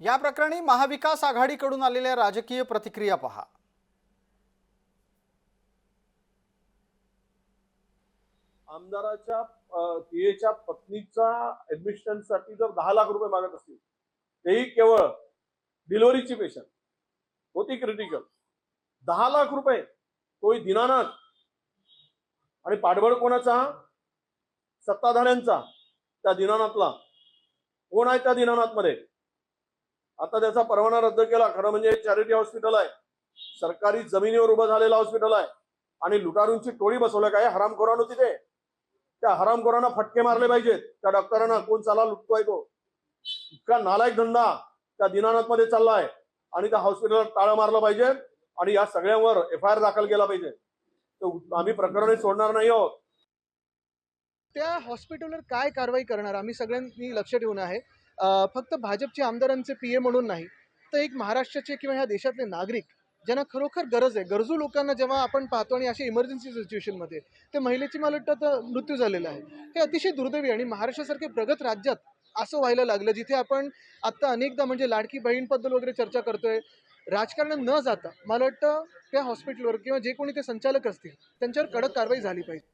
या प्रकरणी महाविकास आघाडीकडून आलेल्या राजकीय प्रतिक्रिया पहा। आमदाराच्या पीएच्या पत्नीचा ऍडमिशनसाठी जर 10 लाख रुपये मागत असतील, तेही केवळ डिलिव्हरीची पेशंट होती क्रिटिकल, 10 लाख रुपये तोही दिनानाथ। आणि पाठबळ कोणाचा? सत्ताधाऱ्यांचा। त्या दिनानाथला कोण आहे? त्या दिनानाथ मध्ये आता त्याचा परवाना रद्द केला। खरं म्हणजे चॅरिटी हॉस्पिटल आहे, सरकारी जमिनीवर उभं झालेलं हॉस्पिटल आहे आणि लुटारूंची टोळी बसवल्या काय हरामखोरांनो तिथे। त्या हरामखोरांना फटके मारले पाहिजेत। त्या डॉक्टरांना कोण चाला लुटतोय तो, इतका नालायक धंदा त्या दिनानाथ मध्ये चाललाय आणि त्या हॉस्पिटलला टाळं मारलं पाहिजे आणि या सगळ्यांवर FIR दाखल केला पाहिजे। तर आम्ही प्रकरण सोडणार नाही आहोत। त्या हॉस्पिटलवर काय कारवाई करणार आम्ही सगळ्यांनी लक्ष ठेवून आहे। फक्त भाजपचे आमदारांचे PA म्हणून नाही, तर एक महाराष्ट्राचे किंवा ह्या देशातले नागरिक ज्यांना खरोखर गरज आहे, गरजू लोकांना जेव्हा आपण पाहतो आणि अशा इमर्जन्सी सिच्युएशनमध्ये ते महिलेची मला वाटतं तर मृत्यू झालेला आहे, हे अतिशय दुर्दैवी। आणि महाराष्ट्रासारखे प्रगत राज्यात असं व्हायला लागलं, जिथे आपण आत्ता अनेकदा म्हणजे लाडकी बहीणबद्दल वगैरे चर्चा करतोय, राजकारण न जाता मला वाटतं त्या हॉस्पिटलवर किंवा जे कोणी ते संचालक असतील त्यांच्यावर कडक कारवाई झाली पाहिजे।